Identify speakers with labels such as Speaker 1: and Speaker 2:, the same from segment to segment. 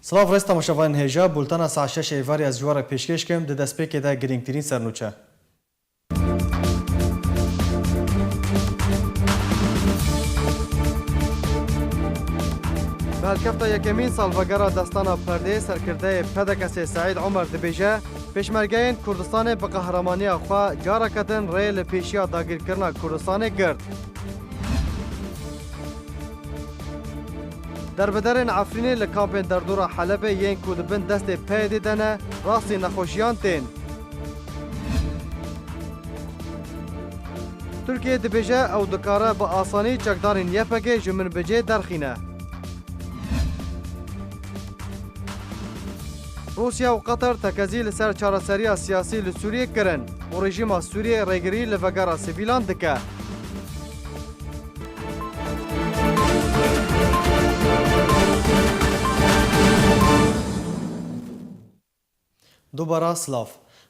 Speaker 1: سلاف رست تماشاوان هجا بولتانا ساعت 6 ایواری از جوار پیشکش کم ده دسپیک ده گرینگترین سرنوچه. بهالکفتا یکمین سالوگرا دستانا پرده سرکرده پدکس سعید عمر دبیجه پیشمرگین کردستان به قهرمانی خوا جارکتن ریل پیشیا داگیر کرنا کردستان گرد. در بدرین عفرینی لکامپین در دور حلب ین کودبن دست پیدی دنه راستی نخوشیان تین. ترکیه دبیجه او دکاره با آسانی چکدارین یپگه جمن بجه درخینه. روسیا و قطر تکزی لسر چارەسەریya سیاسی li Sûriyê kirin û rejîma Sûriyê rêgirî li vegera sivîlan dike. Dubara Slav.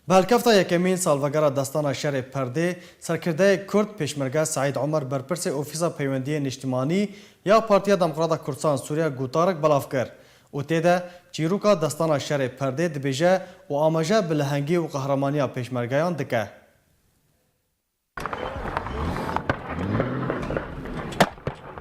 Speaker 1: Behelkefta yekemîn salvegera destana şerê perdê serkirdeyê Kurd pêşmerge Saîd Umer berpirsê Ofîsa Peywendiyê Niştimanî ya Partiya Demokrata Kurdistan Sûriya gutarek belav kir. û tê de çîroka destana şerê perdê dibêje û amaje bi lehengî û qehremaniya pêşmergeyan dike.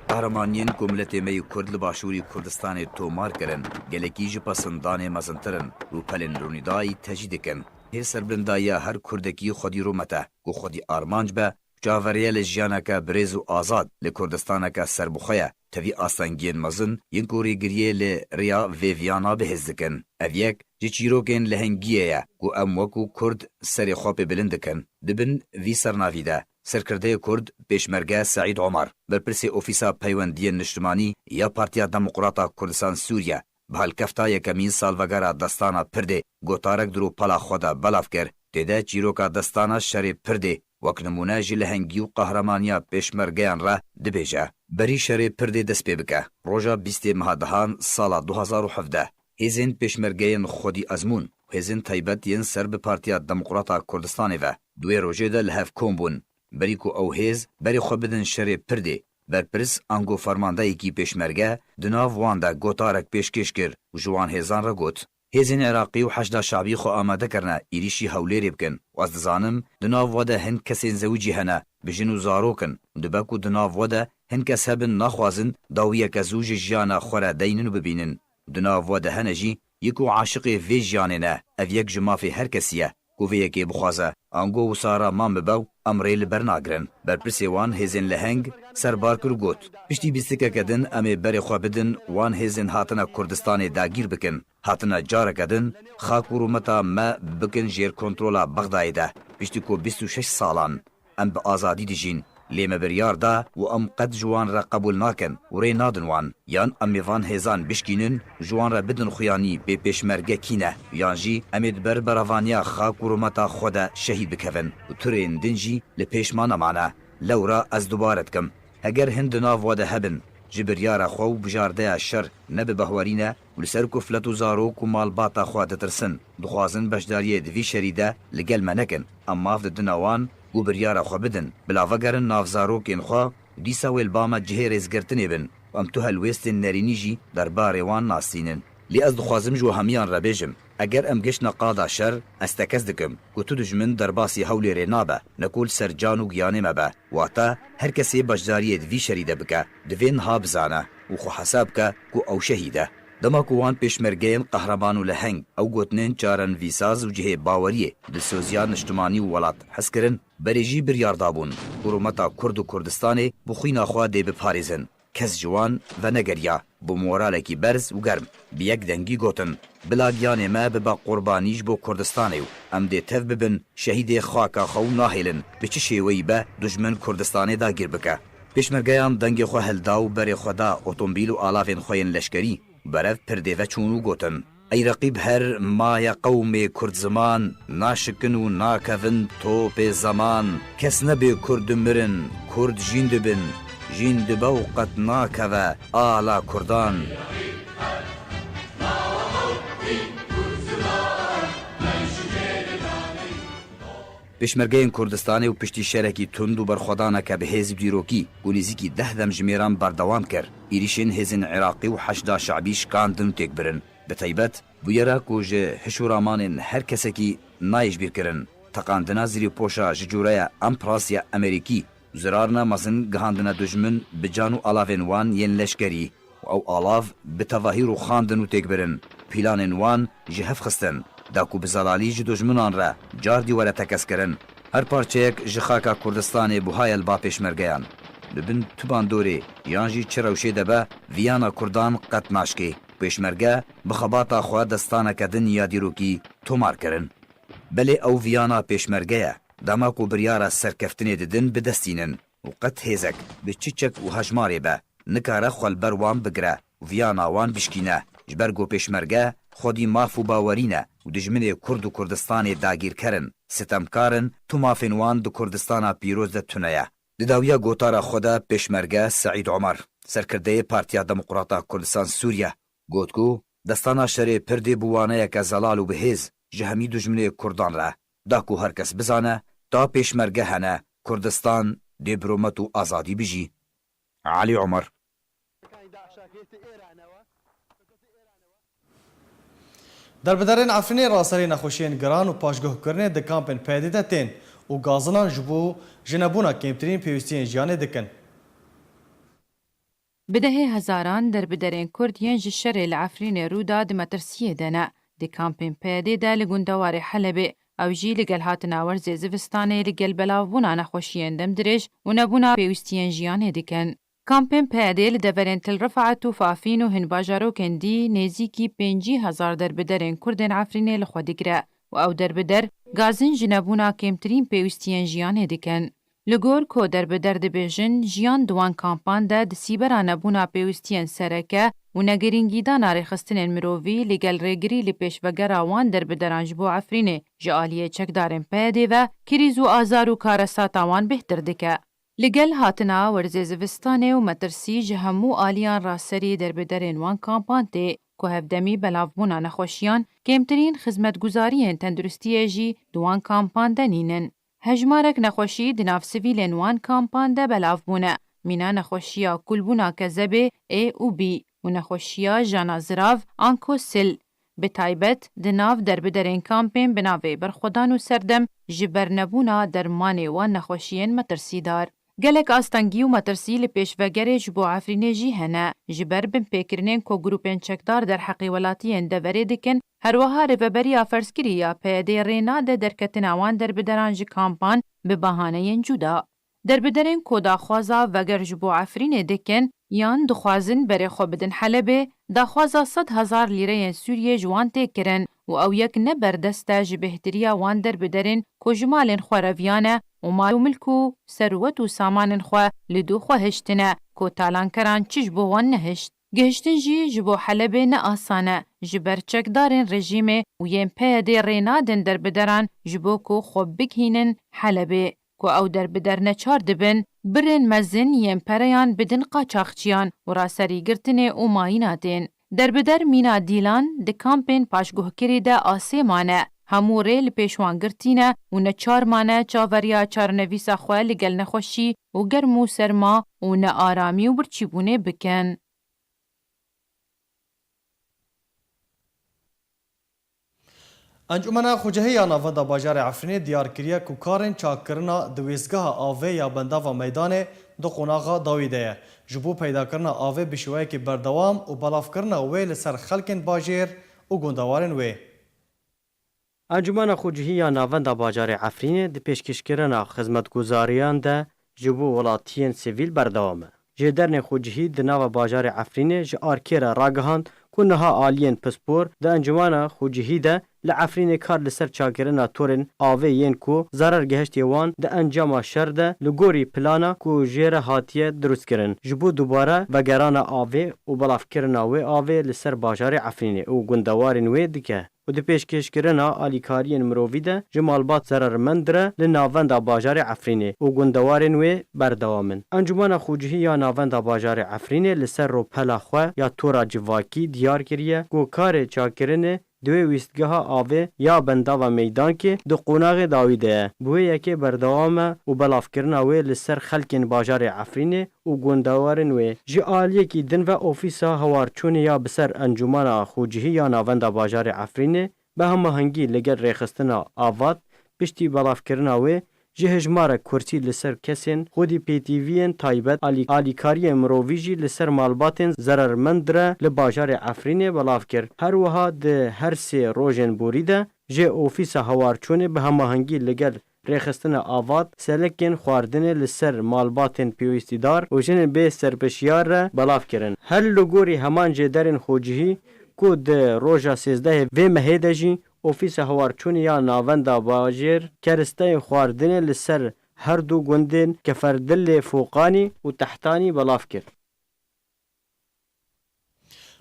Speaker 2: Qehremaniyên ku miletê me yê Kurd li Başûrî Kurdistanê tomar kirin, gelekî ji pesindanê mezintirin û pelên rûnîdayî tejî dikin. Hê serbirindayiya her Kurdekî xwedî rûmete ku xwedî armanc be, caveriye li jiyaneke birêz û azad li Kurdistaneke serbixwe ye. Tevî astengiyên mezin yên ku rêgiriyê li rêya vêviyana bihêz dikin. Ev yek ji çîrokên lehengiyê ye ku em wekû Kurd serê xwe pê bilind dikin. Dibin vî sernavî de Serkirdeyê Kurd pêşmerge Saîd Umer berpirsê Ofîsa Peywendiyên Niştimanî ya Partiya Demokrata Kurdistan Sûriye bihelkefta yekemîn salvegera destana Pirdê gotarek dirûpala xwe de belav kir. Têde çîroka destana şerê Pirdê wek nimûne ji lehengî û qehremaniya pêşmergeyan re dibêje. Berî şerê Pirdê dest pê bike. Roja 20 meha dehan sala 2017 hêzên pêşmergeyên xwedî ezmûn û hêzên taybet yên ser bi Partiya Demokrata Kurdistanê ve duê rojê de li hev kom bûn. Berî ku ew hêz berê xwe bidin şerê Pirdê berpirs ango fermandeyekî pêşmerge di nav wan de gotarek pêşkêş kir û ji wan hêzan re got. Hêzên Iraqî û heşda şabî xwe amade kirine êrişî hewlêrê bikin. Ez dizanim di nav we de hin kesên zewicî hene bijin û zarokin û dibe ku di nav we de hin kes hebin naxwazin dawiyeke zû ji jiyana xwe re deynin û bibînin. Di nav we de hene jî yek û aşiqê vê jiyanê ne. Ev yek ji mafê her kesî ye ku vê yekê bixwaze ango û sara mam bibe û em rê li ber nagirin. Berpirsê wan hêzên leheng serbar kir û got piştî bîstikeke din em ê berê xwe bidin wan hêzên hatine Kurdistanê dagîr bikin. Hatine careke din xak û rûmeta me bikin jêr kontrola Bexdayê de piştî ku 26 salan em bi azadî dijîn. Lê me biryar da û em qet ji wan re qebûl nakin û rê nadin wan yan em ê van hêzan bişkînin ji wan re bidin xuyanî bê pêşmerge kîne yan jî em ê diber beravaniya xak û rûmeta xwe de şehîd bikevin û turên din jî li pêşman emane. Lewra ez dubare dikim heger hin di nav we de hebin ji biryara xwe û bijardeya şer ne bi behwarî ne û li ser ku filet û zarok û malbata xwe ditirsin dixwazin beşdariyê di vî şerî de li gel me nekin em mav didin wan û biryara xwe bidin bila vegerin nav zarokên xwe dîsa wêl bame cihê rêzgirtinê bin em tu helwêstên nerînî jî derbarê wan nasînin. Lê ez dixwazim ji we hemiyan re bêjim eger em giştne qada şer ez tekez dikim ku tu dijmin derbasî hewlêrê nabe nekul ser can û giyanê me be wata her kesê beşdariyê di vî şerî de bike divê niha bizane û xwe hesa bike ku ew şehîd e. Dema ku wan pêşmergeyên qehreman û leheng ew gotinên çarenivîsaz û cihê baweriyê di sosiya niştimanî û welat hez kirin berê jî biryar dabûn ku rûmeta Kurd û Kurdistanê bi xwîna xwe dê biparêzin. Kes ji wan venegeriya bu moralekî berz û germ bi yek dengî gotin bila giyanê me bibe qurbanî ji bo Kurdistanê û em dê tev bibin şehîdê xaka xwe û nahêlin bi çi şêweyî be dijmin Kurdistanê dagîr bike. Pêşmergeyan dengê xwe helda û berê xwe da otomobîl û alavên xwe yên leşkerî berev Pirdê ve çûn û gotin ey reqîb her maya qewmê Kurd ziman naşikin û nakevin topê zaman kes nebê Kurd mirin Kurd jîn dibin jîn dibe û qet nakeve ala Kurdan. Pêşmergeyên Kurdistanê û piştî şerekî tund û berxwedaneke bi hêz dîrokî û nêzîkî 10 dem ji mêran berdewam kir. Êrişên hêzên Iraqî û heşda şabî şikandin û têkbirin. Bi taybet bûyera ku ji hişûramanên her kesekî nayê bîrkirin, teqandina zîrî poşa ji cûreya Emprasya Amerîkî, zirarina mezin gihandina dijmin bi can û alavên wan yên leşkerî û ew alav bi tevahî û xandin û têkbirin. Pîlanên wan ji hev xistin, da ku bi zelalî ji dijminan re cardî were tekeskirin. Her parçeyek ji xaka Kurdistanê buha elba pêşmergeyan. Li bin tu bandorê yan jî çi rewşê de be, viyana Kurdan qet naşkê. Pêşmerge bi xebata xwe destaneke din ya dîrokî tomar kirin. Belê ew viyana pêşmerge ye, dema ku biryara serkeftinê didin bidestînin û qet hêzek bi çiçek û hejmarê be nikare xwelber wan bigire û viyana wan bişkîne. Ji ber ku pêşmerge xwedî maf û bawerî ne û dijminê Kurd û Kurdistanê dagîrkerin, sitemkarin, tu mafên wan di Kurdistana pîroz de tune ye. Di dawiya gotara xwe de pêşmerge Saîd Omar, serkirdeyê Partiya Demokrata Kurdistan Sûriye, got ku destana şerê pir dê bû waneyeke zelal û bihêz ji hemî dijminê Kurdan re, da ku her kes bizane ta pêşmerge hene Kurdistan dê bi romet û azadî bijî. Ali Omar.
Speaker 1: Derbiderên Efrînê raserê nexweşiyên giran û paşguhkirinê di kampên pedê de tên û gazinan ji bo ji nebûna kêmtirîn pêwîstiyên jiyanê dikin.
Speaker 3: Bidehê hezaran derbiderên Kurd yên ji şerê li Efrînê Rûda di metirsiyê de ne. Di kampên pedê de li gundewarê Helebê, ew jî li gel hatina werzê zivistanê li gel belavbûna nexweşiyên demdirêj û nebûna pêwîstiyên jiyanê dikin. Kampên pedê li deverên Til Rifat û Fafîn û hin bajarokên dî nêzîkî 50,000 derbiderên Kurdên Efrînê li xwe digire û ew derbider gazin ji nebûna kêmtirîn pêwîstiyên jiyanê dikin. Li gor ku derbider dibêjin jiyan di wan kampan de di sîbera nebûna pêwîstiyên sereke û negirîngîdana rêxistinên mirovî li gel rêgirî li pêşvegera wan derbideran ji bo Efrînê ji aliyê çekdarên pedê ve kirîz û azar û karesata wan bêhtir dike. Li gel hatina werzê zivistanê û metirsî ji hemû aliyan raserî derbiderên wan kampan tê ku hevdemî belavbûna nexweşiyan kêmtirîn xizmetguzariyên tenduristiyê jî di wan kampan de nînin. Hejmarek nexweşî di nav sivîlên wan kampan de belav bûne, mîna nexweşiya kulbûna kezebê A û B û nexweşiya jana zirav an ku sil. Bi taybet di nav derbiderên kampên bi navê berxwedan û serdem ji ber nebûna dermanê wan nexweşiyên metirsîdar. Gelek astengî û metirsî li pêşvegerê ji bo Efrînê jî hene, ji ber binpêkirinên ku grûpên çekdar derheqî welatiyên deverê dikin, herwiha rêveberiya ferzkirî ya PD rê nade derketina wan derbideran ji kampan bi behaneyên cuda. Derbiderên ku daxwaza veger ji bo Efrînê dikin yan dixwazin berê xwe bidin Helebê, daxwaza 100,000 lîreyên Sûriyê ji wan tê kirin û ew yek ne berdest e ji bêhtiriya wan derbiderên ku ji malên xwe reviyane û mal û milk û serwet û samanên xwe li dû xwe hiştine ku talankeran çi ji bo wan nehişt. Gihiştin jî ji bo Helebê ne asan e ji ber çekdarên rejîmê û yên PD rê nadin derbideran ji bo ku xwe bigihînin Helebê. Ku ew derbider neçar dibin, birên mezin yên pereyan bidin qaçaxçiyan û raserîgirtinê û mayîna tên. Derbider Mîna Dîlan di kampên paşguhkirî de asê mane, hemû rê li pêşwan girtîne û neçar mane çaveriya çarenivîsa xwe li gel nexweşî û germ û serma û nearamî û birçîbûnê bikin.
Speaker 1: Encûmena Xucehiya Navenda Bajarê Efrînê diyar kiriye ku karên çakkirina di wêzgeha avê ya bendava meydanê di qonaxa dawî de ye ji bo peydakirina avê bi şîweyekî berdewam û belavkirina wê li ser xelkên bajêr û gundewarên wê.
Speaker 4: Encûmena Xucehiya Navenda Bajarê Efrînê di pêşkêşkirina xizmetguzariyan de ji bo welatiyên sivîl berdewam e. Ji dernê Xucehî di nava Bajarê Efrînê ji arkêra ragihand ku niha aliyên pispor di encûmena Xucehî de li Efrînê kar li ser çakirina torên avê yên ku zarar gihiştê wan di encama şer de li gorî plana ku jê re hatiye dirustkirin ji bo dubare vegerana avê û belavkirina wê avê li ser Bajarê Efrînê û gundewarên wê dike. û di pêşkêşkirina alîkariyên mirovî de ji malbat zerarmend re li navenda Bajarê Efrînê û gundewarên wê berdewam in. Encûmena Xucehî ya navenda Bajarê Efrînê li ser ropela xwe ya tora civakî diyar kiriye ku karê çakirinê دوی ویستگاها آوه یا بنداوا میدان که دو قوناغ داویده بوه یکی بردوامه و بلافکرنا وی لسر خلکین باجار عفرینه و گوندوارن وی جی آلیه کی دن و اوفیسا هوارچونی یا بسر انجمانا خوجهی یا ناوندا باجار عفرینه به هماهنگی لگر ریخستنا آوات پشتی بلافکرنا وی جه هجمار کرسی لسر کسین خودی پیتیوین تایبت آلیکاری مروویجی لسر مالباتین زررمندره لباجار عفرینه بلاف کر هر وها ده هر سه روژن بوریده جه اوفیس هوارچونه به هماهنگی لگر ریخستن آوات سلکین خواردن لسر مالباتین پیوستیدار و جن به سرپشیار بلاف کرن هر لگوری همان جه درین خوجهی کو ده روژا 13 و مهیده جی اوفیس هوارچونی یا ناوندا باجر کرسته خواردن لسر هر دو گوندن که فردل فوقانی و تحتانی بلاف کرد.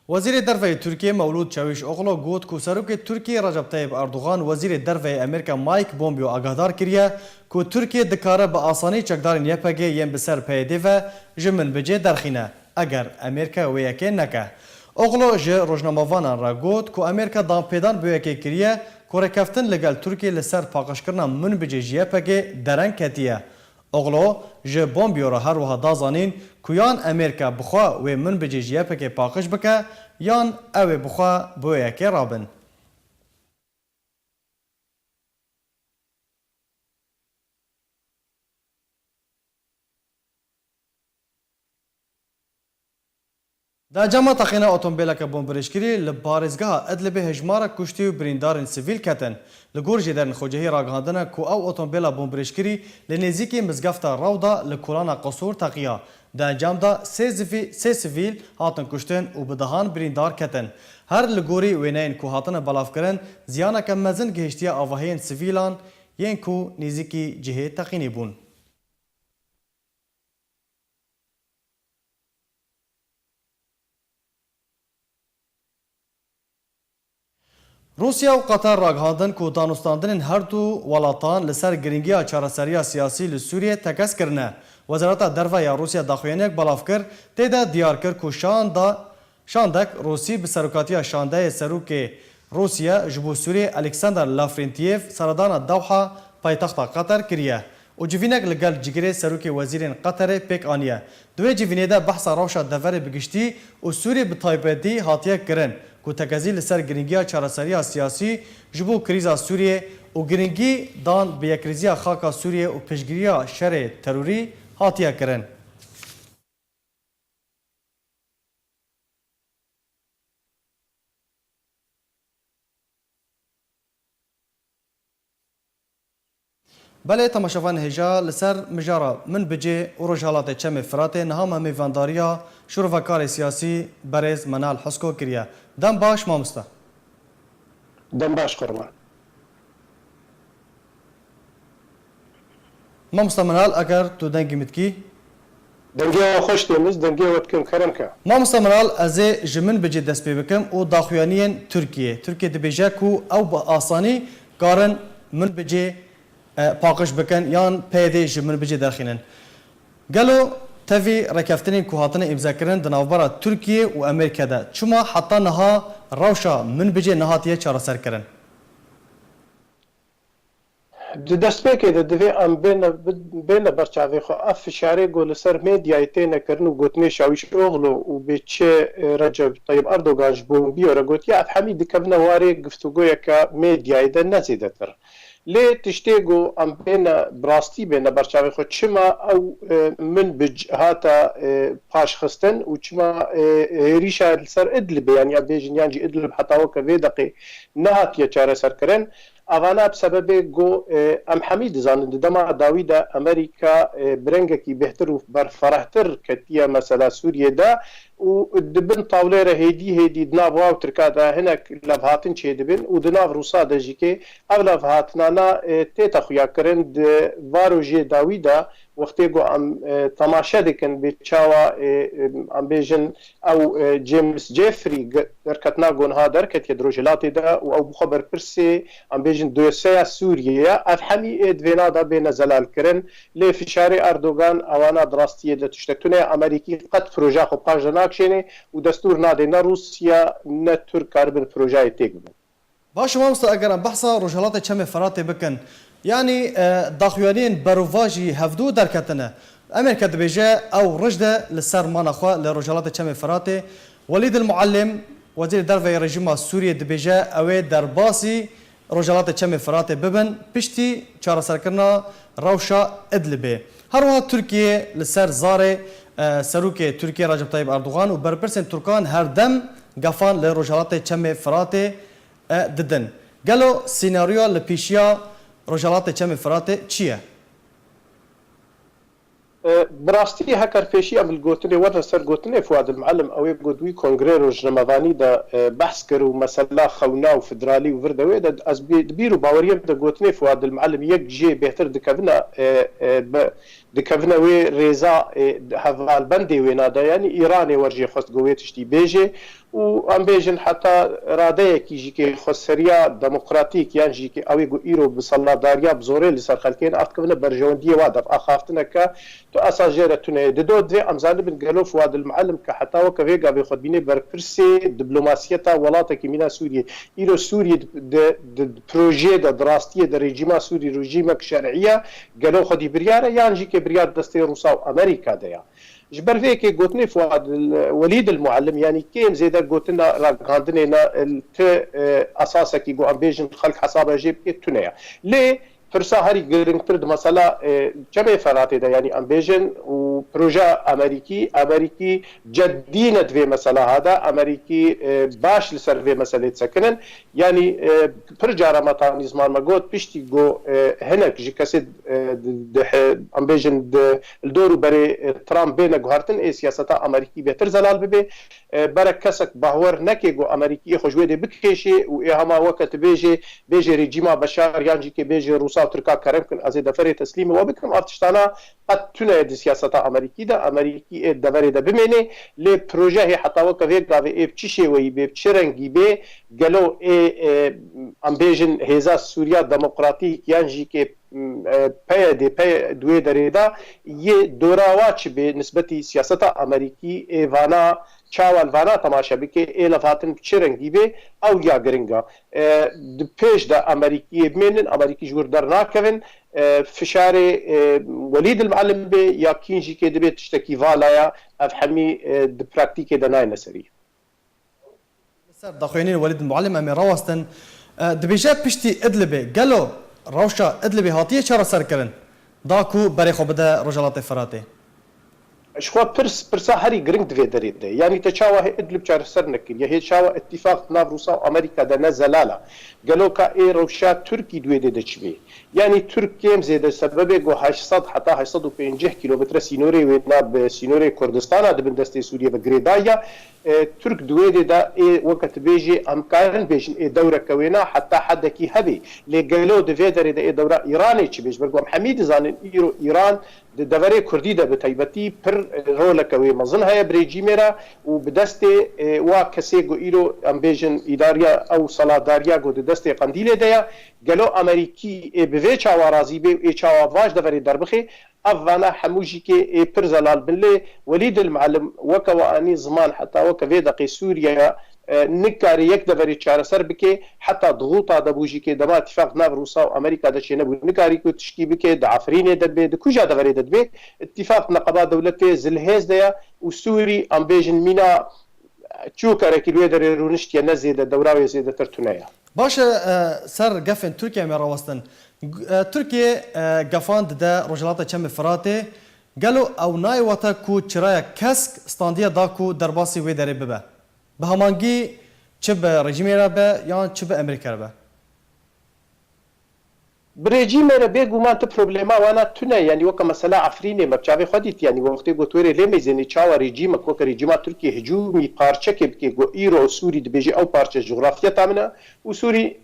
Speaker 1: وزیر درفه ترکیه مولود چاوش اوغلو گوت کو سروک ترکیه رجب طیب اردوغان وزیر درفه امریکا مایک بومبیو آگاهدار کریه کو ترکیه دکاره به آسانی چکدارین یپگه یم بسر پیده و جمن بجه درخینه اگر امریکا ویکه نکه. اوغلو جه روزنامه‌وانان را گوت کو امریکا دام پیدان بویکه کریه کوره کفتن لگل ترکیه لسر پاکشکرنا من بجه جیپگه درن کتیه. اوغلو جه بومبیو را هر وها دازانین کویان امریکا بخوا و من بجه جیپگه پاکش بکه یان او بخوا بویکه رابن. دا جمع تقینا اتومبیل که بمبرشکری لبارزگاه ادلب هجمار کشتی و بریندارن سیویل کتن لگور جدرن خوجهی راگاندنه کو او اتومبیل بمبرشکری لنزیکی مزگفتا رودا لکولانا قصور تقیا دا انجام دا سه سیویل هاتن کشتن و بدهان بریندار کتن هر لگوری وینین کو هاتن بلاف کرن زیانا کم مزن گهشتیا آواهین سیویلان ین کو نزیکی جهه تقینی بون. روسیا و قطر راگهاندن کو دانستاندن هر دو ولاتان لسر گرینگیا چارەسەریya سیاسی لسوریه تکس کرنه. وزارت درفه یا روسیا داخوینک بلاف کر تیدا دیار کر کو شاندک روسی به سروکاتیا شانده سروک روسیا جبو سوریه الکساندر لافرنتیف سردان دوحه پایتخت قطر کریه. و جوینک لگل جگره سروک وزیرین قطر پیک آنیه. دوی جوینه ده بحث روشا دور بگشتی و سوریه به تایبدی هاتیه کرن. کو تکازی لسر گرینگیا چارەسەریya سیاسی جبو کریزا سوریه و گرینگی دان به یکریزیا خاکا سوریه و پشگیریا شر تروری هاتیه کرن. بله تماشاوان هجا لسر مجارا من بجه و رجالات چم فراته نهام میوانداریا شروفکار سیاسی برز منال حسکو کریه. دم باش مامستا.
Speaker 5: دم باش قربان.
Speaker 1: مامستا منال اگر تو دنگی متکی؟
Speaker 5: دنگی خوش تمیز دنگی وقت کم کرم که.
Speaker 1: مامستا منال از جمن بجه دست پی بکم و داخویانین ترکیه دبیجه کو او با آسانی کارن من بجه پاکش بکن یان پیده جمن بجه درخینن. گلو تفی رکفتنین که هاتن امضا کردن دناوبرا ترکیه و امریکا ده چما حتی نها روشا من بجه نهاتیه چارەسەر کردن.
Speaker 5: دست پی که دوی ام بین برچاوی خو اف شعری گل سر میدیای تینه کردن و گوتنی شاویش اوغلو و به چه رجب طیب اردوغان جبون بیاره گوت یا اف حمید کبن واری گفتگویا که میدیای ده نزیده تر. لی تشتیگو ام بین براستی بین برچاوی خود چما او من بج هاتا پاش خستن و چما ریشا سر ادلب یعنی بیجن یعنی ادلب حتی وکا ویدقی نهاتیه چاره سر کرن اوانا بسبب گو ام حمید زاند دما داویدا امریکا برنگکی بهتر و برفرهتر کتیه مثلا سوریه دا و دبن طاوله را هیدی دناف واو ترکا دا هنک لفهاتن چه دبن و دناف روسا دا جی که او لفهاتنانا تیتا خویا کرن د وارو جی داویدا وقتی گو ام تماشا دکن به چاوا ام بیجن او جیمز جیفری درکتنا گونها درکت یدروجلاتی دا و او بخبر پرسی ام بیجن دوسیا سوریه افهمی ادوینا دا بین زلال کرن لی فشاری اردوغان اوانا دراستیه دا تشتکتونه امریکی قد پروژه خب پاجدناک شینه و دستور ناده نه روسیا نه ترک کاربن پروژه تیک بن.
Speaker 1: باش مامستا اگر ام بحثا روجهلات چم فرات بکن یعنی داخوانین بروواجی هفدو درکتنه امریکا دبیجه او رجده لسر مانخوا لروجهلات چم فرات ولید المعلم وزیر درفه رژیم سوریه دبیجه اوه درباسی روجهلات چم فرات ببن پشتی چاره سرکرنا روشا ادلبه هر وها ترکیه لسر زار سروک ترکیه رجب طیب اردوغان و برپرسن ترکان هر دم گفان لروجهلات چم فرات ددن گلو سیناریو لپیشیا روجهلات چم فرات چیه؟
Speaker 5: براستي هكر فيشي ام الجوتني ورنا سر جوتني فؤاد المعلم او جودوي كونغري روج رمضاني دا بحث كرو مسألة خونا وفدرالي وفردوي دا از بيرو باوريم دا جوتني فؤاد المعلم يك جي بهتر دكفنا وي ريزا هذا البندي وينا دا يعني ايراني ورجي خست جويتشتي بيجي و ام بيجن حتى راديه كي جيكي خسريا ديمقراطيك يعني جيكي اوي جو ايرو بصلا داريا بزوري لسر خلكين اتكفنا برجونديه وادف اخافتنا ك تو اساجيره تونه دو دي امزال بن قالوا فؤاد المعلم كحتى وكفيغا بياخذ بيني برفرسي دبلوماسيتا ولاتك مينا سوريا ايرو سوريا بروجي دراستيه ريجيما سوري ريجيمك شرعيه قالوا خدي برياره يعني جيكي بريار دستي روسا وامريكا ديا جبر فيك قوتني فؤاد وليد المعلم يعني كيم زيدا قوتنا راغاندنا اساسا كي جو امبيجن خلق حسابه جيب تونيا ليه فرصة هاري جرين ترد مسألة جمع فراتي ده يعني امبيجن وبروجا أمريكي جدينة في مسألة هذا أمريكي باش لسر في مسألة سكنن يعني برجع رمضان نزمان ما قلت بيشتي جو هناك جي كسد امبيجن الدور بري ترامب بين جهرتن سياسة أمريكي بيتر زلال ببي برك كسك باور نكي جو أمريكي خجوده بكيشي وإهما وقت بيجي ريجيما بشار يعني كي بيجي روسا تركا كرم كن از دفر تسلیم و بكم ارتشتانا قد تونه دي سياسة امريكي دا امريكي دفر دا بميني لي بروجه حتى وكفي قاوي اي بچشي وي بي بچرنگي بي قالو اي امبيجن هزا سوريا ديمقراطيك يانجي كي پی دوی دریدا یه دوراواچ به نسبتی سیاست امریکی ایوانا چاوان وانا تماشا بکه ایلافاتن چرنگی به او یا گرنگا پیش دا امریکی بمینن امریکی جور در ناکوین فشار ولید المعلم به یا کینجی که دبی تشتکی والایا افهمی د پراکتیک دا نای نسری
Speaker 1: دخوینین ولید المعلم امی راوستن دبیجه پشتی ادلبه گلو روشا ادلبي هاتيه چرا سرکرن داكو بري خو بده رجالات فراتي
Speaker 5: شخوا برسا هري جرينج دفي دريد يعني تشاوه ادلب چار سر نكين يا هي شاوه اتفاق ناف روسا وامريكا دا نزلالا قالوا كا اي روشا تركي دوي دچبي يعني تركيا زيد سبب جو 800 حتى 850 كيلومتر سينوري وينا بسينوري كردستان دبن دستي سوريا بغريدايا ترك دويدي دا اي وقت بيجي امكان بيجن اي دوره كوينا حتى حدكي هبي لي قالوا دفيدر دا اي دوره ايراني تشي بيج برغم حميد زان ايران دوري كردي دا بتايبتي بر رولا كوي مزن هي بريجيميرا وبدستي وا كسيغو ايرو امبيجن اداريا او صلاداريا جو دستي قنديله ديا قالوا امريكي بفيچا ورازي بي اي چاوا واج دوري دربخي افانا حموجي كي برزلال بنلي وليد المعلم وكواني زمان حتى وكفي دقي سوريا نكاري يك دوري چاره سر بكي حتى ضغوطا دبوجي كي دما اتفاق ناف روسا وامريكا دشينه بو نكاري كو تشكي بكي دعفرين دبي دكوجا دوري دبي اتفاق نقابه دولتي زلهز ديا وسوري امبيجن مينا تشوكر كيلو دري رونشتي نزيد دوراوي زيد ترتونيا
Speaker 1: باشا سر قفن تركيا مي راوستن تركيا قفان دا رجالات چم فراتي قالوا او ناي وتا كو چرايا كسك ستانديا داكو درباسي وي دري ببا بهمانگی چه به رژیم را به یا چه به امریکا را به
Speaker 5: بريجيم انا بيجو ما انت بروبليما وانا تنا يعني وك مساله عفريني ما بتشافي خديت يعني وقت قلتوري ليه ميزني تشاو ريجيم كوك ريجيم تركي هجومي بارچه كي جو ايرو سوري بيجي او بارچه جغرافيا تامنا وسوري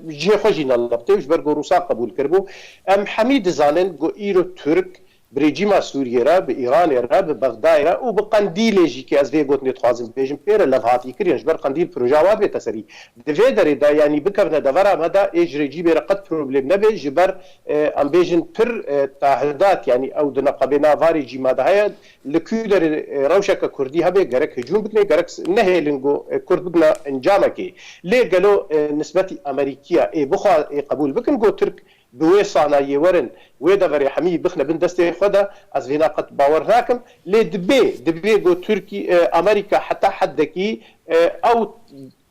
Speaker 5: جي خوجينا لبتي برغو روسا قبول كربو ام حميد زانن جو ايرو ترك برێجیما سووریێ را بە ئیرانێ را بە بەغدایە و بە قەندیلێژی کە ئەس vê got nêdixwazim bêjim pêre levhatî kirin ji ber qendîl proja wa bête serî divê derê de yanî bikevne devera me de ê ji rêcî bêre qet problem nebe ji ber em bêjin pir tahidat yanî ew di neqebê navarê cîma de heye li kû derê rewşeke Kurdî hebe gerek hicûm bikine gerek nehêlin got Kurd bikine encamekê lê gelo nisbetî Amerîkiya ê bixwa ê qebûl bikin got Türk bi wê sanayê werin wê deverê hemî bixne bin destê xwe de ez vêna qet bawer nakim lê dibê got Türkî Amerîka heta heddekî ew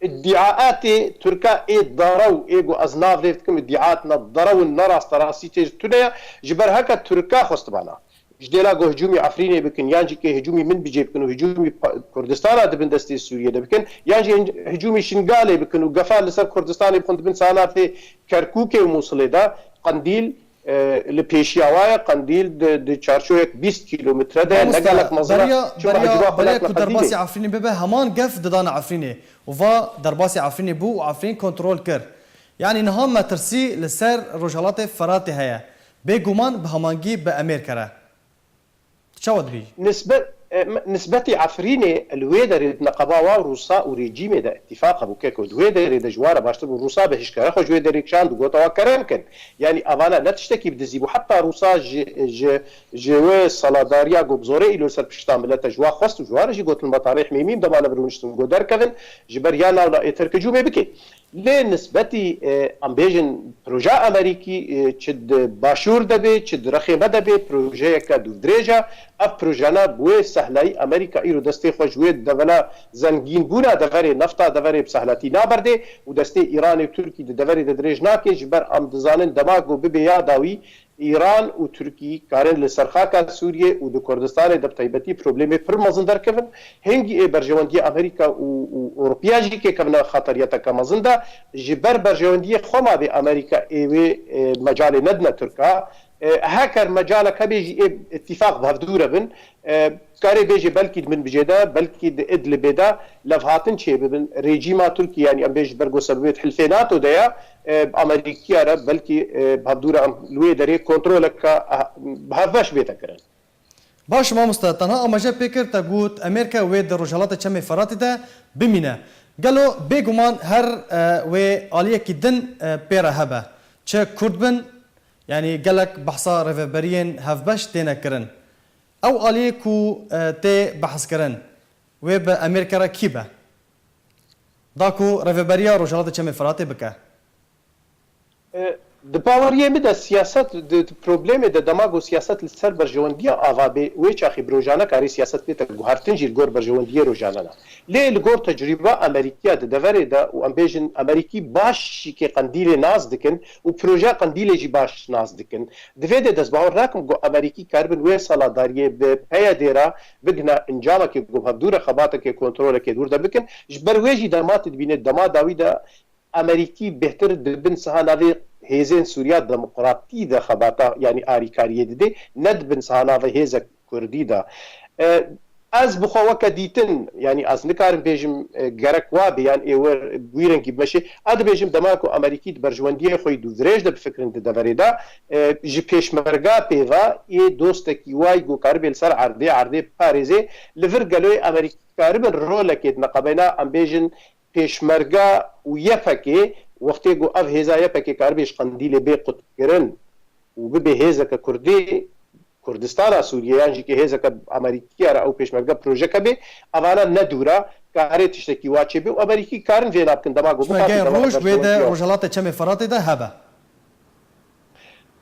Speaker 5: iddiaatê Türka ê daraw ê got ez nav rêv dikim iddiaat ne darawin ne rasterastî tê tune ji ber heka Türka xwestibana ji dêla got hicûmê Efrînê bikin yan jî kê hicûmî min bicê bikin û hicûmî Kurdistana dibin destê Sûriyê de bikin yan jî hicûmî Şingalê bikin û gefa li ser Kurdistanê bixin dibin sanatê Kerkûkê û Musulê de Qendîl li pêşiya waye Qendîl di çarçoyek 20 kilometre de ne gelek mezra
Speaker 1: beriya ku derbasî Efrînê bibe heman gef didane Efrînê û va derbasî Efrînê bû û Efrîn kontrol kir yanî niha metirsî li ser Rojhilatê Feratê heye bêguman bi hemangî bi Amêrkere çawa dibî
Speaker 5: نسبتي عفريني الويدر نقبا وروسا وريجيمي دا اتفاق ابو كيكو الويدر دا جواره باشتر روسا بهشكره خو جويدر كشان دو غوتا كرمكن يعني افانا لا تشتكي بدزيبو حتى روسا جوي صلاداريا غوبزوري الى سر بشتام لا تجوا خست جواره جي غوت المطاريح ميميم دا مال برونشتم غودر كفن جبريانا لا اتركجومي بكي لنسبتي امبيجن بروجا امريكي تشد باشور دبي تشد رخيمه دبي بروجا كدو دريجا اف بروجانا بو سهلاي امريكا ايرو دستي خوجويت دغلا زنگين بونا دغري نفتا دغري بسهلتي نابردي ودستي ايران وتركي دغري دريج ناكي جبر ام دزانن دماغو ببيا داوي ایران و ترکی کارن لسرخاکا سوریه و د کردستان د تایبتی پروبلمی پر مزندر کفن هنگی برجواندی امریکا و اروپیا جی که کمنا خطریتا کمزنده جبر برجواندی خما به امریکا ایوه مجال ندنا ترکا هاکر مجال کبیجی اتفاق بهدوره بن کاری بیجی بلکی من بجدا بلکی ادلب دا لفهاتن چه ببن رژیما ترکی یعنی ام بیج برگو سببیت حلفیناتو دیا امریکا را بلکی بهدوره ام لوی دری کنترل کا بهفش بیت کرن
Speaker 1: باش ما مستعد تنها اماجه پیکر تا گوت امریکا و در رجالات چم فراتی ده بمینه قالوا بيجومان هر و آليه كدن بيرا هبه چه كرد بن يعني قالك بحثا ريفبريين هفبش تينا كرن او آليه كو تي بحث كرن و بأمريكا را كيبه داكو ريفبريا رجالات چم فراتی بكه
Speaker 5: د باوریه می د سیاست د پروبلم د دماغو سیاست لسر برجواندی اوابه و چا خبروجانه کاری سیاست به گوهرتن جیر گور برجواندی روجانه لی لګور تجربه امریکا د دورې د او امبیژن امریکي باش کې قندیل ناز دکن او پروژه قندیل جی باش ناز دکن د وې د زباور راکم گو امریکي کاربن و سالاداریه به پیا دیرا بګنا انجام کې گو حضور خباته کې کنټرول کې دور د بکن جبر وېجی د مات د بینه دما داوی د امریکي بهتر د بن سهاناوی هیزن سوریا دموکراتی د خباته یعنی آریکاریه دي ند بن سهاناوی هیز کردی دا از بخواه دیتن یعنی از نکارم بیجم گرک وا بیان ایور گویرنگی بشه اد بیجم دماغو امریکی برجواندی خوی دو درج د فکرن د دوریدا جی پیشمرگا پیوا ای دوستکی وای گو کاربل سر عرضه پاریزه لور گلوی امریکی کاربن رولک نقبینا ام بیجن پیشمرگا و یفکی وقتی گو اف هزا یفکی کاربیش قندیل بی قط کرن و به هزا که کردی کردستان سوریه یعنی که هزا که امریکی را او پیشمرگا پروژه کبی اوانا ندورا کاری تشتکی واچه بی و امریکی کارن وینا بکن دماغو
Speaker 1: بخاطی روش بیده رجالات چم فراتی ده هبه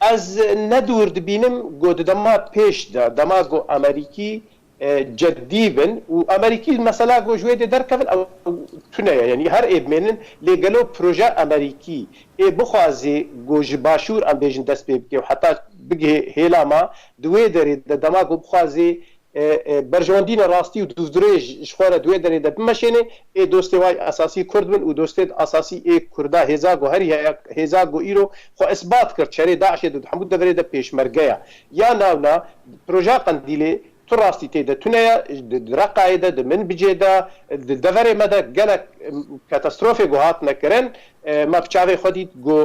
Speaker 5: از ندور دبینم گو دما پیش ده دماغو امریکی جدی بن و امریکی مثلا گوجوی در کفن او تونه یعنی هر ابمنن لگلو پروژه امریکی ای بخوازی گوج باشور ام بیجن دست بگی و حتی بگی هیلا ما دوی داری دماغو بخوازی برجواندین راستی و دوزدریج شخوره دوی داری ده بمشینه ای دوستی وای اساسی کرد بن و دوستی اساسی ای کرده هزاگو هری هزاگو ایرو خو اثبات کرد چره داعش دو حمود دوری ده پیشمرگه یا ناونا پروژه قندیله تو راستی تیده تونیا رقایده د من بجیده د دوره مده گلک کاتاستروفی گوهات نکرن ما بچاوی خودید گو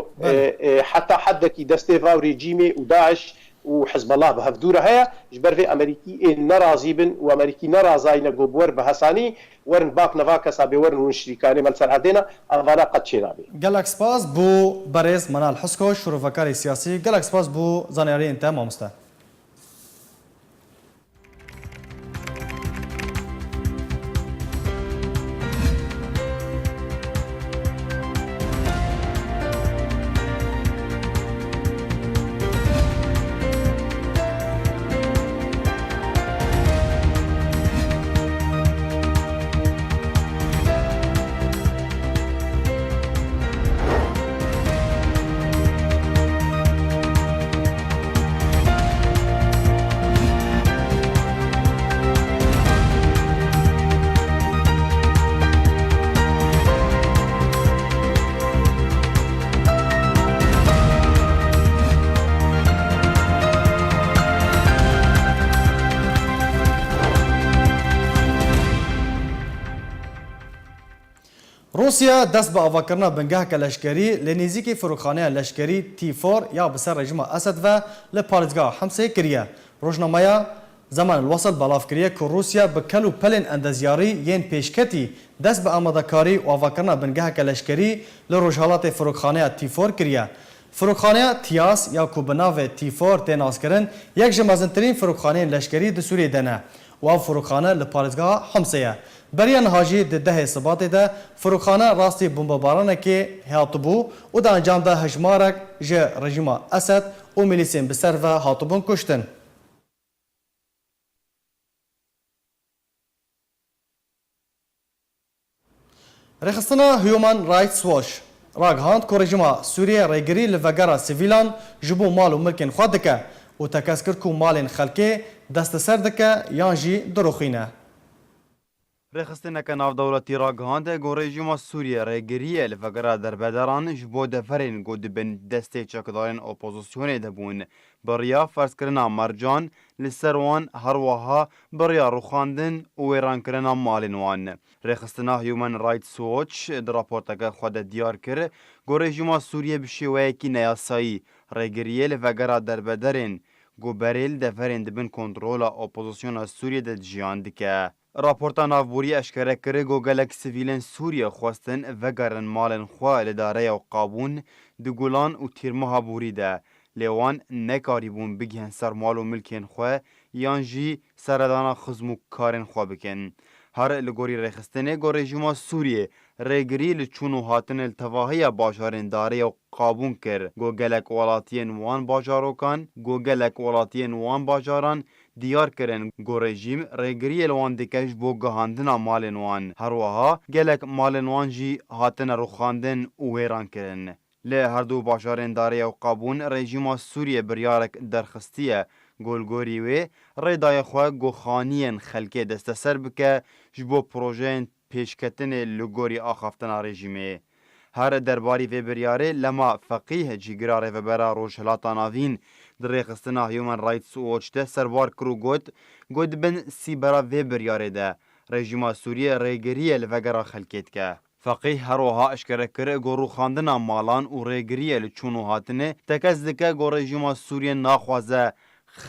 Speaker 5: حتی حد کی دسته و رژیم و داعش وحزب الله بهفدوره هيا جبر في امريكي نرازي بن وامريكي نرازاينا جوبور بحساني ورن باك نفاك سابي ورن ونشريكاني ملسر عدينا افانا قد شينابي
Speaker 1: گەلک سپاس بۆ بەرێز منال حسکۆ شۆڕڤەکاری سیاسی گەلک سپاس بۆ زانیاری ئێنتە مامۆستا. روسیا دست به آواکردنا بنگهک لشکری لنزیکی فروخانه لشکری تی4 یا بسر رژیم اسد و لپارتگاه حمسه کریه. روزنامه زمان الوصل بلاف کریه که روسیا به کلو پلن اندازیاری ین پیشکتی دست به آمادهکاری و آواکردنا بنگهک لشکری لروجهالات فروخانه تی4 کریه. فروخانه تیاس یا کوبناو تی4 تناس کرن یک جمازنترین فروخانه لشکری د سوریه دنه و فروخانه لپارتگاه حمسه. بریان هاجی ده ثبات ده فروخانه راستی بمبارانه که هاتبو و ده انجام ده هجمارک جه رژیم اسد و میلیسین بسر و هاتبون کشتن. رخصتنا هیومن رایتس واش راگهاند که رژیم سوریه ریگری لوگرا سیویلان جبو مال و ملکن خود دکه و تکس کرد که مالین خلکه دست سر دکه یانجی دروخینه.
Speaker 6: رخصتنەکە ناودەوڵەتی ڕاگەهاندە گۆ ڕێژیما سووریە ڕێگریە لە ڤەگەرا دەربەداران ji بۆ دەفەرێن گۆ دبن دەستێ چەکدارên ئۆپۆزیسیۆنê دەبوون بڕیا فەرزکردنا مەرجان li ser wan herwiha biriya rûxandin û wêrankirina malên wan. Rêxistina Human Rights Watch di raporteke xwe de diyar kir gor rejîma Sûriye bi şêweyekî neyasayî rêgiriyê li vegera derbederên goberê li deverên dibin kontrola opozisyona Sûriye de jiyan dike. Raporta navborî eşkere kir got gelek sivîlên Sûriye xwestin vegerin malên xwe li dareya qabûn di Gulan û Tîrmeha Borî de. Lê wan nekarîbûn bigihên ser mal û milkên xwe yan jî seredana xizm û karên xwe bikin. Her li gorî rêxistinê got rejîma Sûriye rêgirî li çûn û hatinê li tevahiya bajarên dareya qabûn kir. Got gelek welatiyên wan bajarokan, got gelek welatiyên wan bajaran diyar kirin got rejîm rêgiriyê li wan dike ji bo gihandina malên wan. Herwiha gelek malên wan jî hatine rûxandin û wêran kirin. Li her du bajarên dareya qabûn rejîma Sûriye biryarek derxistiye golgorî wê rêdaya xwe got xaniyên xelkê desteser bike ji bo projeyên pêşketinê li gorî axaftina rejîmê. Her derbarî vê biryarê lema feqîh cîgira rêvebera Rojhilata Navîn di rêxistina Human Rights Watch de serbar kir û got dibin sîbera vê biryarê de rejîma Sûriye rêgiriyê li vegera xelkê dike. Feqîh herwiha eşkere kir got rûxandina malan û rêgiriyê li çûn û hatinê tekez dike got rejîma Sûriye naxwaze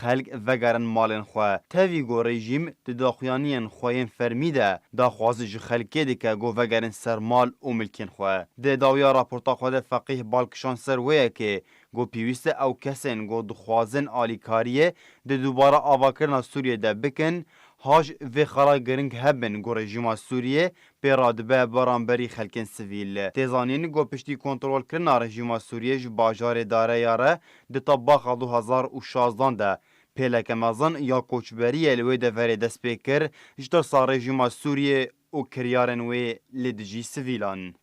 Speaker 6: xelk vegerin malên xwe. Tevî got rejîm di daxuyaniyên xwe yên fermî de daxwazî ji xelkê dike got vegerin ser mal û milkên xwe. Di dawiya raporta xwe de feqîh balkişan ser wêyekê got pêwîst e ew kesên got dixwazin alîkariyê di dubara avakirina Sûriye de bikin haj vê xela giring hebin got rejîma Sûriye pêra dibe baranberî xelkên sivîl. Têzanîn got piştî kontrolkirina rejîma Sûriye ji bajarê dareya re di tabaxa 2016 de pêleke mezin ya koçberiyê li wê deverê dest pê kir ji tirsa rejîma Sûriye û kiryarên wê lê dijî sivîlan.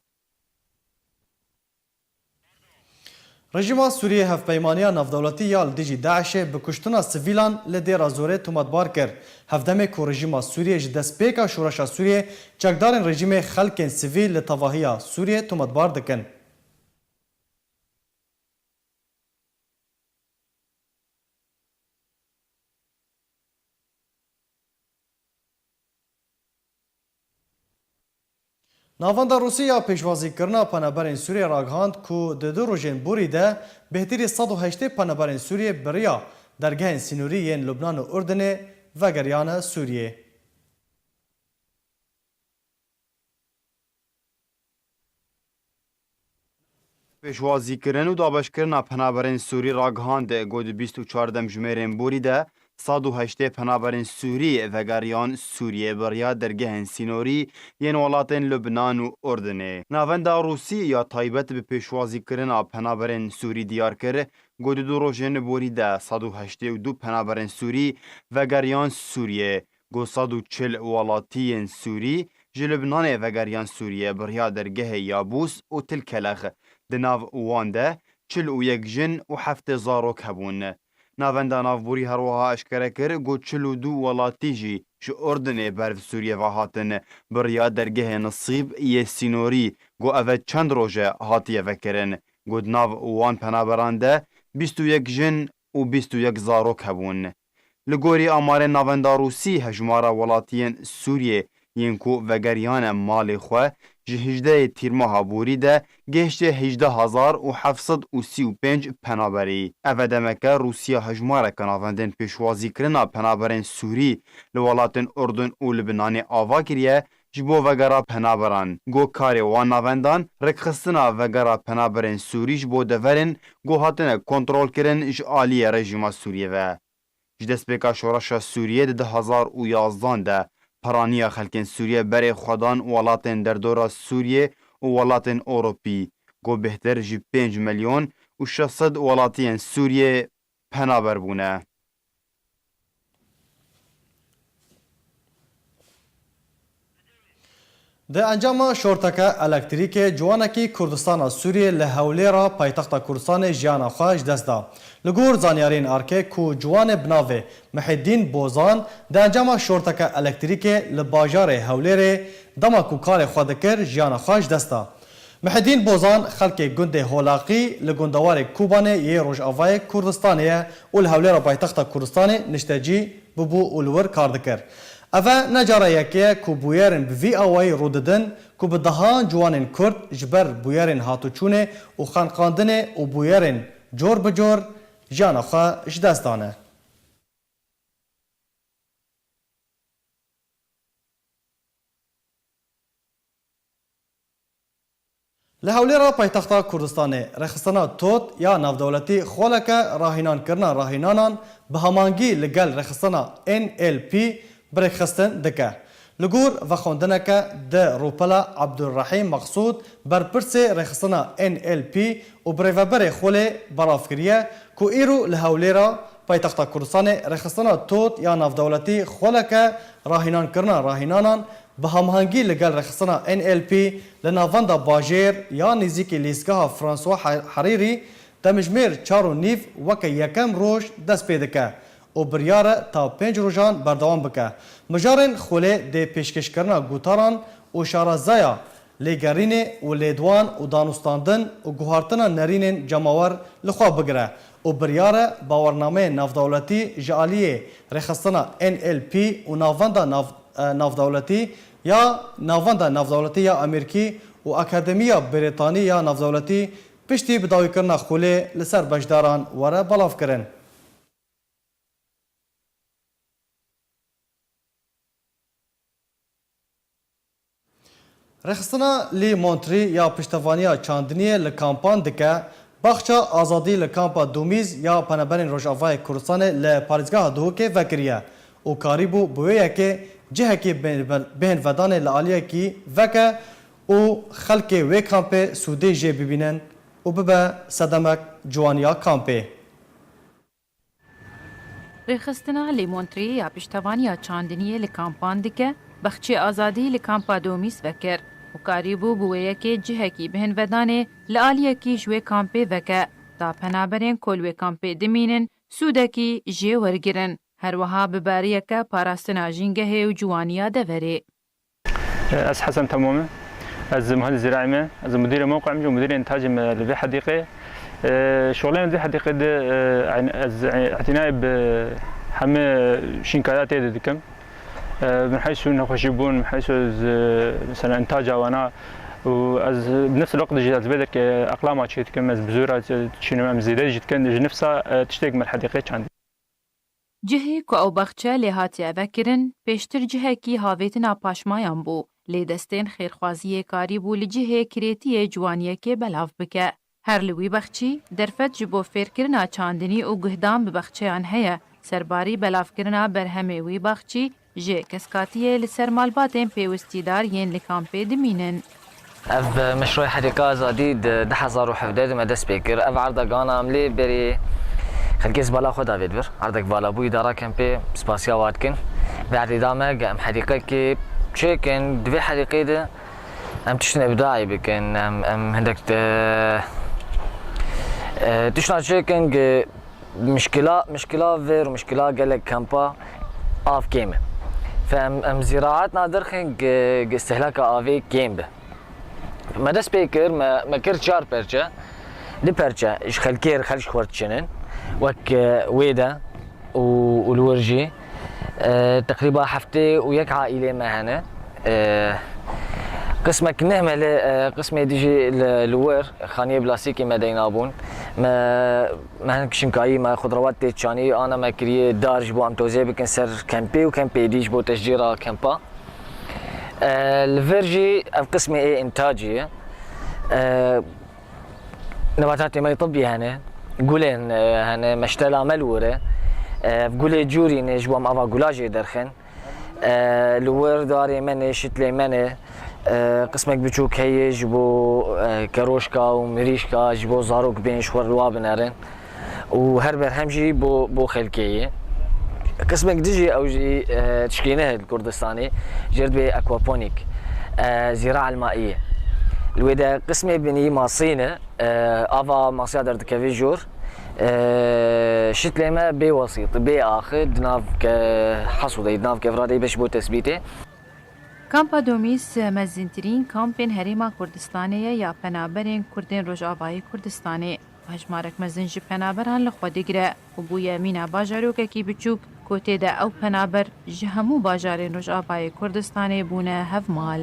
Speaker 1: Rejima Sûriye hevpeymaniya navdewletî ya li dijî Daişê bi kuştina sivîlan li dêra zorê tomatbar kir. Hevdemê ku rejîma Sûriye ji destpêka şoreşa Sûriye çekdarên rejîmê xelkên sivîl li tevahiya Sûriye tomatbar dikin. Navenda Rûsya pêşwazîkirina peneberên Sûriye ragihand ku di du rojên borî de bêhtirî 180 peneberên Sûriye biriya درگهên sînorî yên Lubnan û Urdunê vegeriyane Sûriyê.
Speaker 6: پێشوازیکردن و دابشکردنا پەنابەرên Sûrî ragihand got 24 jmêrên borî de 108 pەnaberên Sûrî vegeriyan Sûriyê beriya dergehên sînorî yên welatên Lubnan û Urdunê. Navenda Rûsî ya taybet bi pêşwazîkirina pەnaberên Sûrî diyar kir, got du rojên borî de 182 pەnaberên Sûrî vegeriyan Sûriyê. Got 140 welatiyên Sûrî ji Lubnanê vegeriyan Sûriyê beriya dergehê Yabûs û Tilkelex. Di nav wan de 41 jin û 7 zarok hebûn. Navenda navborî her wiha eşkere kir got 42 welatî jî ji Urdunê berv Sûriye ve hatin biriya dergehê Nisîb yê sînorî got ev çend roje hatiye vekirin. Got nav wan penaberan de 21 jin û 21 zarok hebûn. Li gorî amarên navenda Rûsî hejmara welatiyên Sûriyê yên ku vegeriyane malê xwe ji 18 tîrmeha borî de gehiştê 18,735 penaberî. Ev demeke Rûsya hejmareka navendên pêşwazîkirina penaberên Sûrî li welatên Urdun û Lubnanê ava kiriye ji bo vegera penaberan. Got karê wan navendan rêkxistina vegera penaberên Sûrî ji bo deverên got hatine kontrolkirin ji aliyê rejîma Sûriyê ve. Ji destpêka şoreşa Sûriyê di 2011 de paraniya xelkên Sûriye berê xwedan welatên derdora Sûriyê û welatên Ewropî. Got bêhtir ji 5 milyon û 600 welatiyên Sûriyê penaber bûne.
Speaker 1: Di encama şorteka elektrîkê ciwanekî Kurdistana Sûriyê li Hewlêra paytexta Kurdistanê jiyana xwe ji dest da. Li gor zanyarên erkê ku ciwanê bi navê Miheddîn Bozan di encama şorteka elektrîkê li bajarê Hewlêrê dema ku karê xwe dikir jiyana xwe ji dest da. Miheddîn Bozan xelkê gundê Holaqî li gundewarê Kubanê yê Rojavayê Kurdistanê ye û li Hewlêra paytexta Kurdistanê niştecî bibû û li wir kar dikir. Ev ne cara yekiye ku bûyerên bi vî awayî rûdidin ku bi dehan ciwanên Kurd ji ber bûyerên hatûçûnê û xenqandinê û bûyerên cor bi cor jiyana xwe ji dest dane. Li Hewlêra paytexta Kurdistanê rêxistina tot ya navdewletî xwaleke rahînankirina rahînanan bi hemangî li gel rêxistina NLP birêxistin dike. Li gor vexwendineke di Rûpela Abdurrahîm Maqsûd berpirsê rêxistina NLP û birêveberê Xwelê belav kiriye ku îro li Hewlêra paytexta Kurdistanê rêxistina tot ya navdewletî xwaleke rahînankirina rahînanan bi hemhangî li gel rêxistina NLP li navenda bajêr ya nêzîkî lîstgeha François Herîrî demijmêr 4.5 weke yekem roj dest pê dike û biryare ta 5 rojan berdewam bike. Mijarên Xwelê dê pêşkêşkirina gotaran û şarazaya lêgerînê û lêdwan û danûstandin û guhartina nerînên cemawar li xwe bigire û biryare bawernameyên navdewletî ji aliyê rêxistina NLP û navenda navdewletî ya Amerîkî û Akademiya Brîtanî ya navdewletî piştî bidawîkirina Xwelê li ser beşdaran were belav kirin. Rêxistina Lê Montrî ya piştevaniya çandiniyê li kampan dike, baxça azadî li kampa Domîz ya peneberên Rojavayê Kurdistanê li parêzgeha Duhokê vekiriye û karîbû bi wê yekê cihekî bêhnvedanê li aliyekî veke û xelkê wê kampê sûdê jê bibînin û bibe sedemek ciwaniya kampê.
Speaker 3: Rêxistina Lê Montrî ya piştevaniya çandiniyê li kampan dike, baxçê azadî li kampa Domîz vekir û karîbû bi wê yekê cihekî bêhnvedanê li aliyekî ji wê kampê veke ta penaberên kol wê kampê dimînin sûdekî jê wergirin. Her wiha bi bariyeke parastina jîngehê û ciwaniya deverê.
Speaker 7: Ez Hesen Temome, ez mühendis ziraî me, ez müdîr mewqeim û müdîr intacim li vê hedîqê. Şolên vê hedîqê de ez ihtinayê bi hemê şînkayatê de dikim. من حيث نخشبون من حيث مثلا انتاج وانا واز بنفس الوقت جهاز بدك اقلام تشيت كم بزوره تشينو ام زيد جت كان نفسها تشتاق من الحديقه عندي
Speaker 3: جهê ku ew bexçe lê hatiye vekirin, pêştir cihekî havêtina paşmayan bû, lê destên xêrxwaziyê karî bû li cihê kirêtiyê ciwaniyekê belav bike. Her li wî bexçî, derfet ji bo fêrkirina çandinî û guhdan bi bexçeyan heye, serbarî belavkirina berhemê wî bexçî ji keskatiyê li ser malbatên pêwistîdar yên li kampê dimînin.
Speaker 8: اف مشروع حديقة آزادي 2017 ما دست بكر اف عرضك انا عملي بري خلقيز بالا خدا بيدبر عرضك بالا بو إدارة كمبي سباسيا واتكن بعد إدامة ام حديقة كي تشيكن دوي حديقة ده ام تشتن إبداعي بكن ام هندك تشتن تشيكن مشكلة فير ومشكلة قالك كامبا آف كيمة فام زراعتنا درخن استهلاك آفي كيمة ما دست بيكر ما كرت شار برجة لبرجة إيش خلكير خلش خورتشنن وك ويدا والورجي تقريبا حفتي وياك عائلة ما هنا قسمك نهمة قسمي ديجي الور خانية بلاستيكي ما دينابون ما هنك شنكاي ما خضروات تيتشاني أنا ما كريه دارج بو عم توزيع بكن سر كامبي وكامبي ديج بو تشجيرة كامبا الفيرجي في قسمي ايه انتاجيه نباتات ما يطبي هنا قولين هنا مشتلا ملوره قولي جوري نجوا مع قولاجي درخن الور داري مني شتلي مني قسمك بتشوك هي جبو كروشكا ومريشكا جبو زاروك بين شور الوابنارن وهربر همجي بو خلكيه قسمك ديجي او جي تشكينه الكردستاني جرد بي اكوابونيك زراعة المائية الويدا قسمي بني ماصينة افا ماصيا درد كافيجور شت لما بي وسيط بي اخر دناف حصودي دناف كفرادي باش بو تثبيته
Speaker 3: Kampa Domis mezintirîn kampên Herêma Kurdistanê ye ya penaberên Kurdên Rojavayê Kurdistanê. Hejmarek mezin ji penaberan li xwe digire û bûye mîna bajarokekî biçûk ku têde ew penaber ji hemû bajarên Rojavayê Kurdistanê bûne hevmal.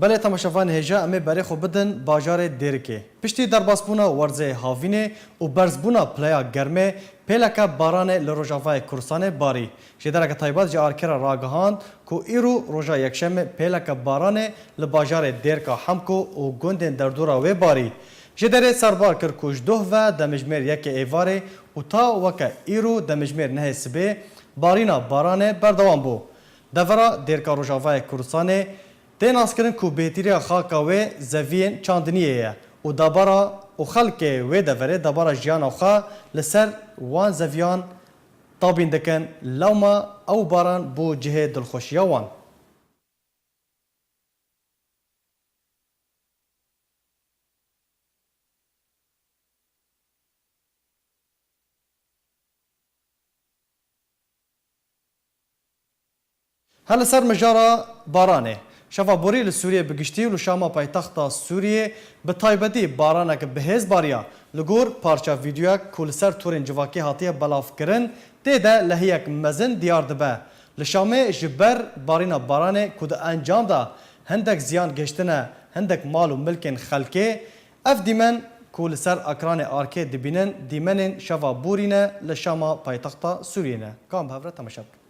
Speaker 1: Belê temaşevan hêja em ê berê xwe bidin bajarê Dêrikê. Piştî derbasbûna werzê havînê û berzbûna pileya germê, pêleka baranê li Rojavayê Kurdistanê barî. Ji dereke taybet ji arkira ragihand ku îro roja yekşemê pêleka baranê li bajarê Dêrika Hemko û gundên derdora wê barî. Ji derê serbar kir ku ji doh ve demijmêr yekê êvarê û ta weke îro demijmêr nehê sibê barîna baranê berdewam bû. Devera Dêrika Rojavayê Kurdistanê tên naskirin ku bêtîriya xaka wê zeviyên çandiniyê ye û dabara û xelkê wê deverê dabara jiyana xwe li ser wan zeviyan tabîn dikin lewma ew baran bû cihê dilxweşiya wan. Her li ser mijara baranê şeva borî li Sûriyê bigiştî û li şama paytexta Sûriyê bi taybetî baraneke bihêz bariya li gor parça vîdyoyek ku li ser torên civakê hatiye belavkirin tê de lehiyek mezin diyar dibe. Li Şamê ji ber barîna baranê ku di encam da hindek ziyan geştine hindek mal û milkên xelkê ev dîmen ku li ser ekranê arkê dibînin dîmenên şeva borî ne li şama paytexta Sûriyê ne. Kam hevre temaşa bikin.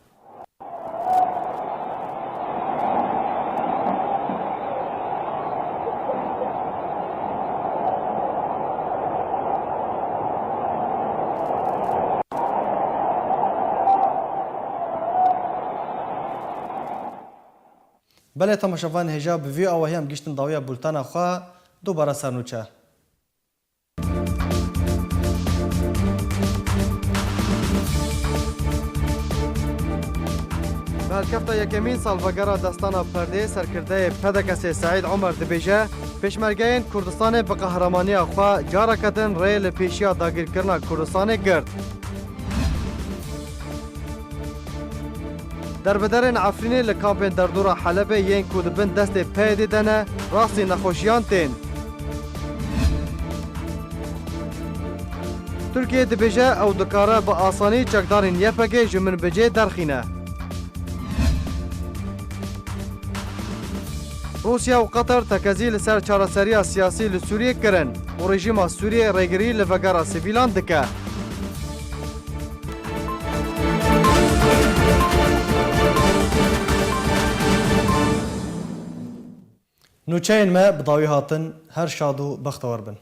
Speaker 1: Belê temaşevan hêja bi vî awahî em giştin dawiya bultana xwe dubara sernûçe. Bi helkefta yekemîn salvegera destana perdê serkirdeyê Pedekesê Saîd Omer dibêje pêşmergeyên Kurdistanê bi qehramaniya xwe careke din rê li pêşiya dagirkirina Kurdistanê girt. Derbederên Efrînê li kampên derdora Helebê yên ku dibin destê peyedê de ne rastî nexweşiyan tên. Tirkiye dibêje ew dikare bi asanî çekdarên YPG ji minbicê derxîne. Rusya û Qatar tekezî li ser çareseriya siyasî li Sûriyê kirin û و رژیما سوریه ریگری لفگارا سیویلان دکه. نوچین ما بداوی هاتن هر شاد و بختور بن.